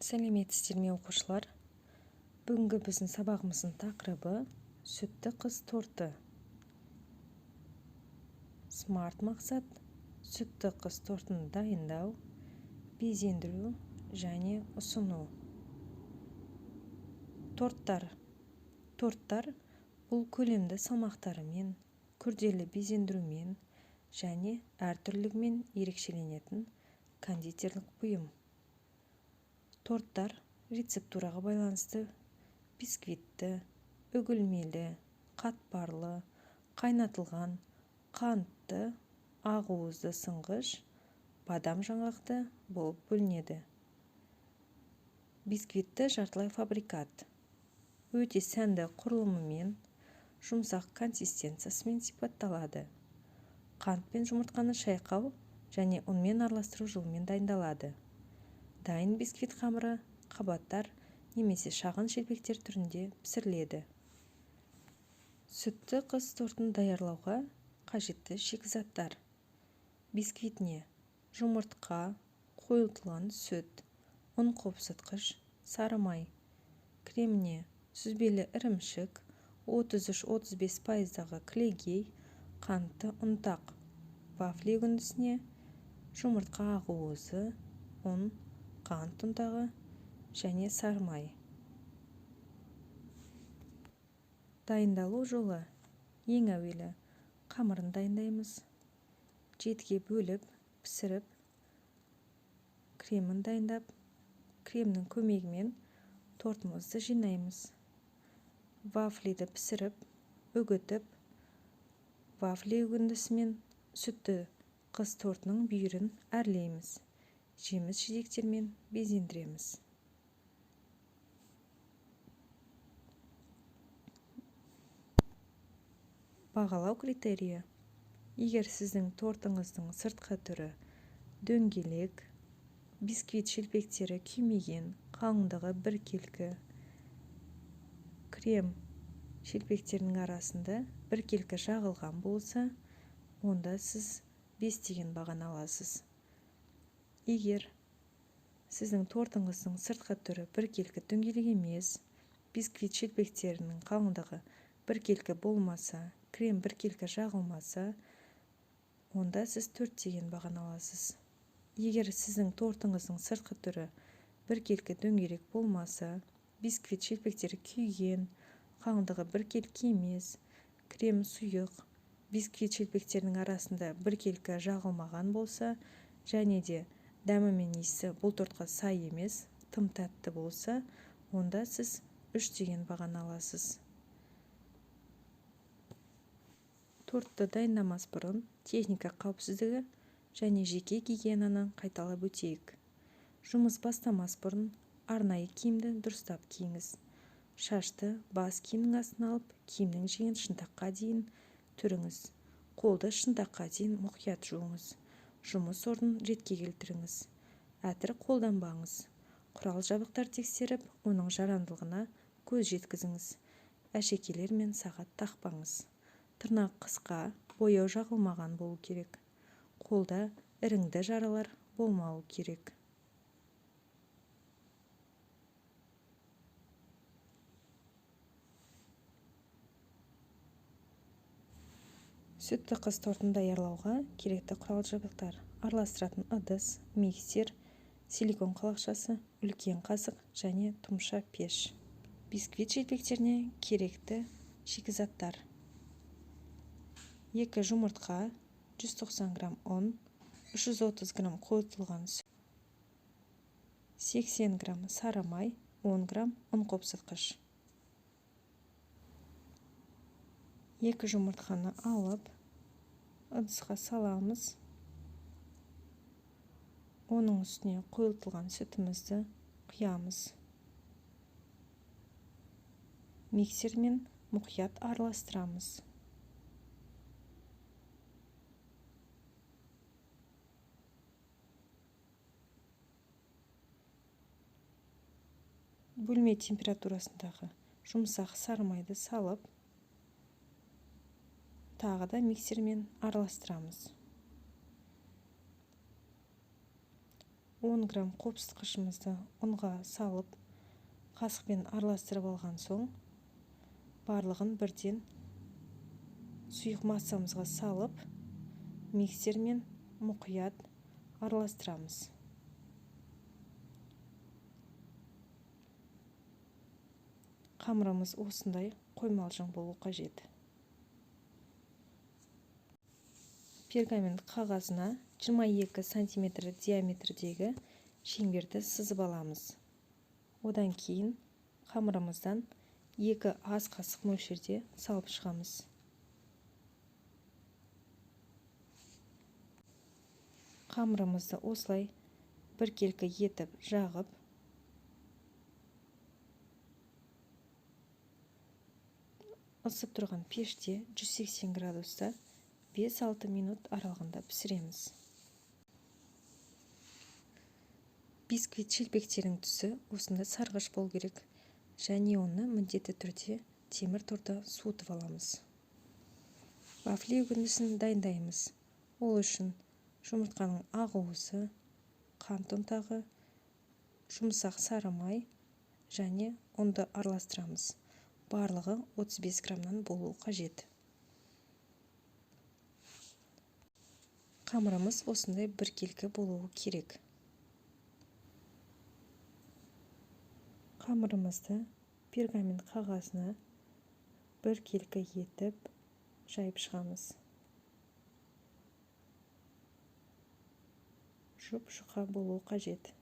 Сәлеметсіздер ме оқушылар? Бүгінгі біздің сабағымыздың тақырыбы сүтті қыз торты. Смарт мақсат сүтті қыз тортын дайындау, безендіру және ұсыну. Торттар бұл көлемді салмақтарымен, күрделі безендірумен және әртүрлілігімен ерекшеленетін кондитерлік бұйым. Торттар рецептураға байланысты бисквитті, үгілмелі, қатпарлы, қайнатылған, қантты, ақуызды сынғыш, бадам жаңғақты болып бөлінеді. Бисквитті жартылай фабрикат. Өте сәнді құрылымымен, жұмсақ консистенциясымен сипатталады. Қант пен жұмыртқаны шайқау және ұнмен араластыру жолымен дайындалады. Дайын бисквит қамыры қабаттар немесе шағын шелпектер түрінде пісіріледі. Сүтті қыз тортын даярлауға қажетті шикізаттар: бисквитіне жұмыртқа, қойылтылған сүт, ұн қопсытқыш, сары май; креміне сүзбелі ірімшік, 33-35% кілегей, қантты ұнтақ; вафли үгіндісіне жұмыртқа ақуызы, ұн, қант ұнтағы және сары май. Дайындалу жолы: ең әуелі қамырын дайындаймыз. Жетіге бөліп, пісіріп, кремін дайындап, кремнің көмегімен тортымызды жинаймыз. Вафлиді пісіріп, үгітіп, вафли үгіндісімен сүтті қыз тортының бүйірін әрлейміз. Жеміс-жидектермен безендіреміз. Бағалау критерийі: егер сіздің тортыңыздың сыртқы түрі дөңгелек, бисквит шелпектері күймеген, қалыңдығы біркелкі, крем шелпектерінің арасында біркелкі жағылған болса, онда сіз 5 деген бағаны аласыз. Егер сіздің тортыңыздың сыртқы түрі біркелкі дөңгелек емес, бисквит шелпектерінің қалыңдығы біркелкі болмаса, крем біркелкі жағылмаса, онда сіз 4 деген бағаны аласыз. Егер сіздің тортыңыздың сыртқы түрі біркелкі дөңгелек болмаса, бисквит шелпектері күйген, қалыңдығы біркелкі емес, крем сұйық, бисквит шелпектерінің арасында біркелкі жағылмаған болса, және де дәмі мен иісі бұл тортқа сай емес, тым тәтті болса, онда сіз 3 деген бағаны аласыз. Тортты дайындамас бұрын техника қауіпсіздігі және жеке гигиенаны қайталап өтейік. Жұмыс бастамас бұрын арнайы киімді дұрыстап киіңіз. Шашты бас киімнің астына алып, киімнің жеңін шынтаққа дейін түріңіз. Қолды шынтаққа дейін мұқият жуыңыз. Жұмыс орнын ретке келтіріңіз. Әтір қолданбаңыз. Құрал-жабдықтар тексеріп, оның жарамдылығына көз жеткізіңіз. Әшекейлер мен сағат тақпаңыз. Тырнақ қысқа, бояу жағылмаған болу керек. Қолда іріңді жаралар болмауы керек. Сүтті қыз тортын даярлауға керекті құрал-жабдықтар: араластыратын ыдыс, миксер, силикон қалақшасы, үлкен қасық және тұмша пеш. Бисквит шелпектеріне керекті шикізаттар: 2 жұмыртқа, 190 грамм ұн, 330 грамм қойылтылған сүт, 80 грамм сары май, 10 грамм ұн қопсытқыш. 2 жұмыртқаны алып, ыдысқа саламыз. Оның үстіне қойылтылған сүтімізді құямыз. Миксермен мұқият араластырамыз. Бөлме температурасындағы жұмсақ сары майды салып, тағы да миксермен араластырамыз. 10 грамм қопсытқышымызды ұнға салып, қасықпен араластырып алған соң, барлығын бірден сұйық массамызға салып, миксермен мұқият араластырамыз. Қамырымыз осындай қоймалжың болу қажет. Пергамент қағазына 22 см диаметрдегі шеңберді сызып аламыз. Одан кейін қамырымыздан 2 ас қасық мөлшерде салып шығамыз. Қамырымызды осылай біркелкі етіп жағып, ысып тұрған пеште 180 градуста 5-6 минут аралығында пісіреміз. Бисквит шелпектерінің түсі осында сарғыш болу керек, және оны міндетті түрде темір торда суытып аламыз. Вафли үгіндісін дайындаймыз. Ол үшін жұмыртқаның ақ уысы, қант ұнтағы, жұмсақ сары май және ұнды араластырамыз. Барлығы 35 граммнан болуы қажет. Қамырымыз осындай біркелкі болуы керек. Қамырымызды пергамент қағазына біркелкі етіп жайып шығамыз. Жұп-жұқа болуы қажет.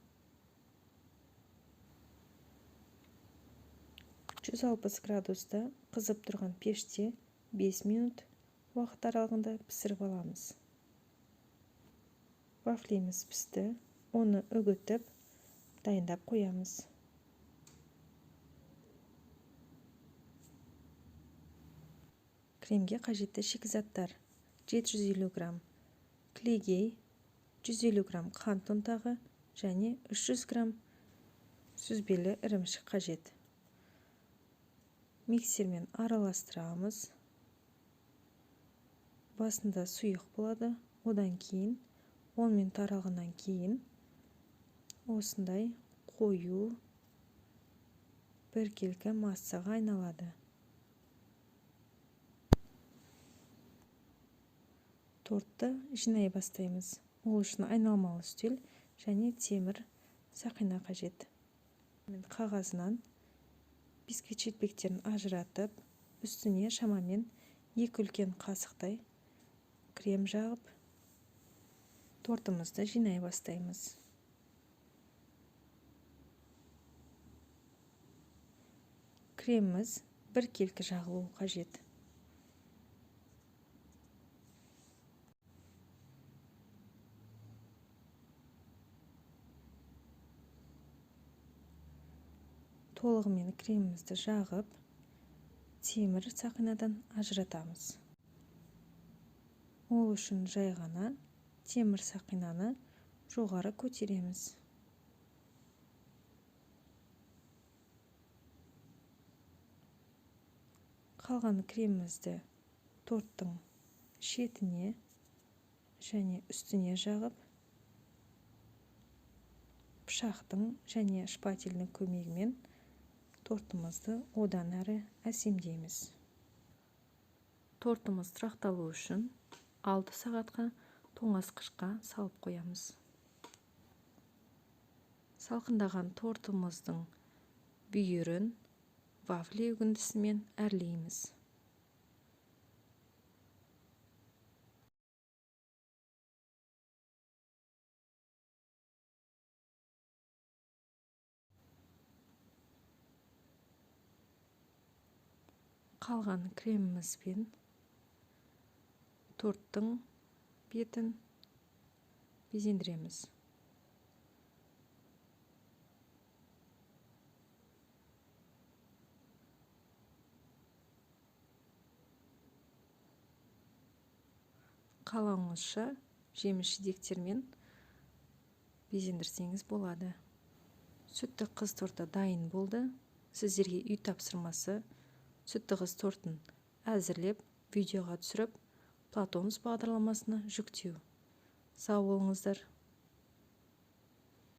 160 градуста қызып тұрған пеште 5 минут уақыт аралығында пісіріп аламыз. Вафлиміз пісті, оны үгітіп, дайындап қоямыз. Кремге қажетті шикізаттар: 750 грамм клейгей, 150 грамм қант ұнтағы және 300 грамм сүзбелі ірімшік қажет. Миксермен араластырамыз. Басында сұйық болады, одан кейін 10 минут аралығынан кейін осындай қою біркелкі массаға айналады. Тортты жинай бастаймыз. Ол үшін айналмалы үстел және темір сақина қажет. Қағазынан бисквит шелпектерін ажыратып, үстіне шамамен 2 үлкен қасықтай крем жағып, тортымызды жинай бастаймыз. Креміміз біркелкі жағылуы қажет. Толығымен кремімізді жағып, темір сақинадан ажыратамыз. Ол үшін жай ғана темір сақинаны жоғары көтереміз. Қалған кремімізді торттың шетіне және үстіне жағып, пышақтың және шпательдің көмегімен тортымызды одан әрі әсемдейміз. Тортымыз тұрақталу үшін 6 сағатқа тоңазытқышқа салып қоямыз. Салқындаған тортымыздың бүйірін вафли үгіндісімен әрлейміз. Қалған кремімізбен торттың бетін безендіреміз. Қалауыңызша жеміс-жидектермен безендірсеңіз болады. Сүтті қыз торты дайын болды. Сіздерге үй тапсырмасы: сүтті қыз тортын әзірлеп, видеоға түсіріп, Платонус бағдарламасына жүктеу. Сау болыңыздар.